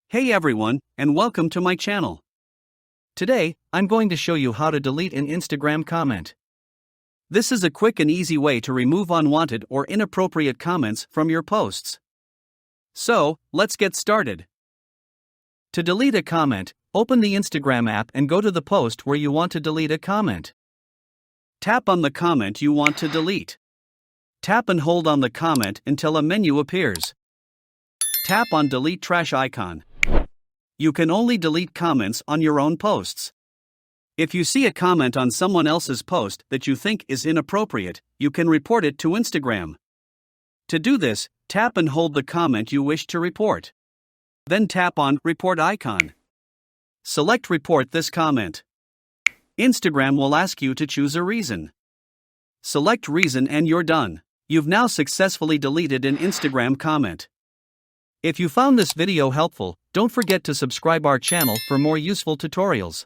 Hey everyone, and welcome to my channel. Today, I'm going to show you how to delete an Instagram comment. This is a quick and easy way to remove unwanted or inappropriate comments from your posts. So, let's get started. To delete a comment, open the Instagram app and go to the post where you want to delete a comment. Tap on the comment you want to delete. Tap and hold on the comment until a menu appears. Tap on Delete Trash icon. You can only delete comments on your own posts. If you see a comment on someone else's post that you think is inappropriate, you can report it to Instagram. To do this, tap and hold the comment you wish to report. Then tap on Report icon. Select Report this comment. Instagram will ask you to choose a reason. Select reason and you're done. You've now successfully deleted an Instagram comment. If you found this video helpful, don't forget to subscribe our channel for more useful tutorials.